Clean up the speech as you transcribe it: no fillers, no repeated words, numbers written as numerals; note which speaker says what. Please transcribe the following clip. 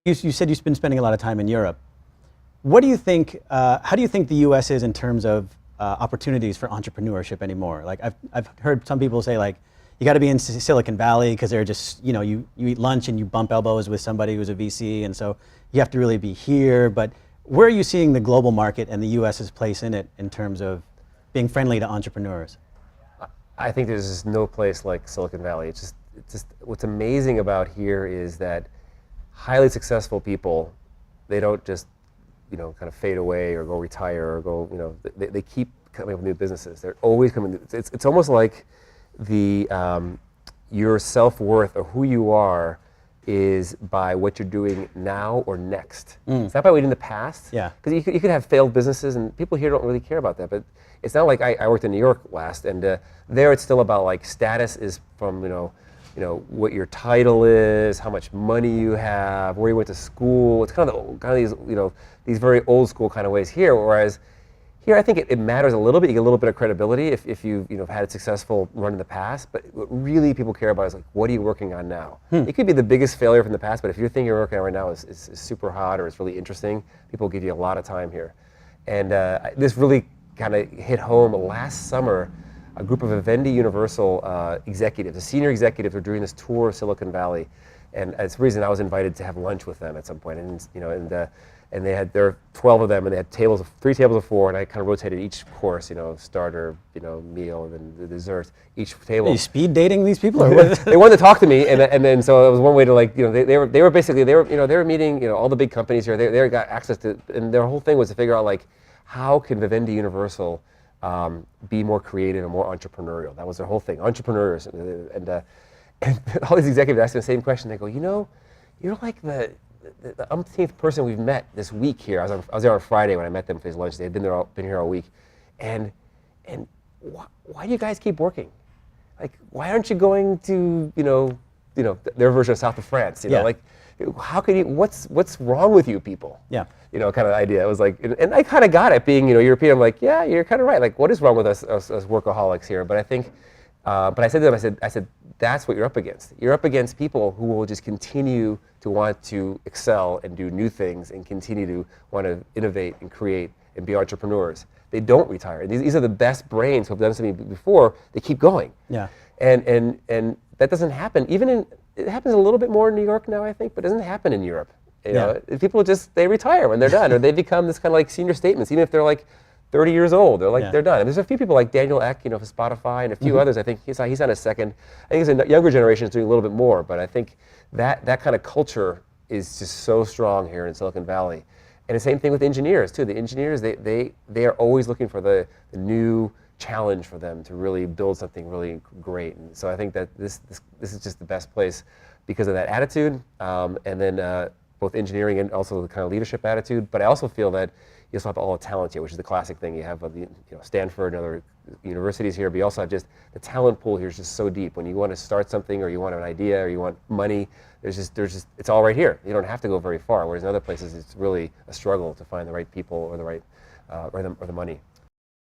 Speaker 1: You said you've been spending a lot of time in Europe. What do you think, how do you think the US is in terms of opportunities for entrepreneurship anymore? Like I've heard some people say like, you got to be in Silicon Valley because they're just, you eat lunch and you bump elbows with somebody who's a VC, and so you have to really be here. But where are you seeing the global market and the US's place in it in terms of being friendly to entrepreneurs?
Speaker 2: I think there's just no place like Silicon Valley. It's just what's amazing about here is that highly successful people, they don't just kind of fade away or go retire or go, they keep coming up with new businesses. They're always coming. It's almost like your self-worth or who you are is by what you're doing now or next. It's not by what you did in the past.
Speaker 1: Yeah.
Speaker 2: Because you could have failed businesses, and people here don't really care about that. But it's not like I worked in New York last, and there it's still about like status is from what your title is, how much money you have, where you went to school. It's kind of these very old school kind of ways here. Whereas here, I think it matters a little bit. You get a little bit of credibility if you've had a successful run in the past. But what really people care about is like, what are you working on now? It could be the biggest failure from the past, but if your thing you're working on right now is super hot or it's really interesting, people give you a lot of time here. And this really kind of hit home last summer. A group of Vivendi Universal executives, the senior executives, were doing this tour of Silicon Valley, and it's the reason I was invited to have lunch with them at some point. And they had, there were 12 of them, and they had three tables of four, and I kind of rotated each course, starter, meal, and then the dessert, each table.
Speaker 1: Are you speed dating these people, or what?
Speaker 2: They wanted to talk to me, and then so it was one way to they were basically they were meeting all the big companies here. They got access to, and their whole thing was to figure out like how can Vivendi Universal be more creative and more entrepreneurial. That was their whole thing, entrepreneurs. And all these executives asked me the same question. They go, you're like the umpteenth person we've met this week here. I was there on Friday when I met them for his lunch. They had been here all week. And why do you guys keep working? Like, why aren't you going to, their version of South of France? Like, how can you, what's wrong with you people?
Speaker 1: Yeah.
Speaker 2: Kind of idea. It was like, and I kind of got it being, European. I'm like, yeah, you're kind of right. Like, what is wrong with us workaholics here? But I think, but I said to them, I said, that's what you're up against. You're up against people who will just continue to want to excel and do new things and continue to want to innovate and create and be entrepreneurs. They don't retire. These are the best brains who have done something before. They keep going.
Speaker 1: Yeah.
Speaker 2: And that doesn't happen. It happens a little bit more in New York now, I think, but it doesn't happen in Europe. People they retire when they're done, or they become this kind of like senior statements, even if they're like 30 years old. They're like they're done. And there's a few people like Daniel Ek, for Spotify, and a few others. I think he's on his second. I think the younger generation is doing a little bit more, but I think that kind of culture is just so strong here in Silicon Valley. And the same thing with engineers too. The engineers they are always looking for the new challenge for them to really build something really great. And so I think that this is just the best place because of that attitude, and then both engineering and also the kind of leadership attitude. But I also feel that you also have all the talent here, which is the classic thing. You have Stanford and other universities here, but you also have just the talent pool here is just so deep. When you want to start something, or you want an idea, or you want money, there's just it's all right here. You don't have to go very far. Whereas in other places, it's really a struggle to find the right people or the right or the money.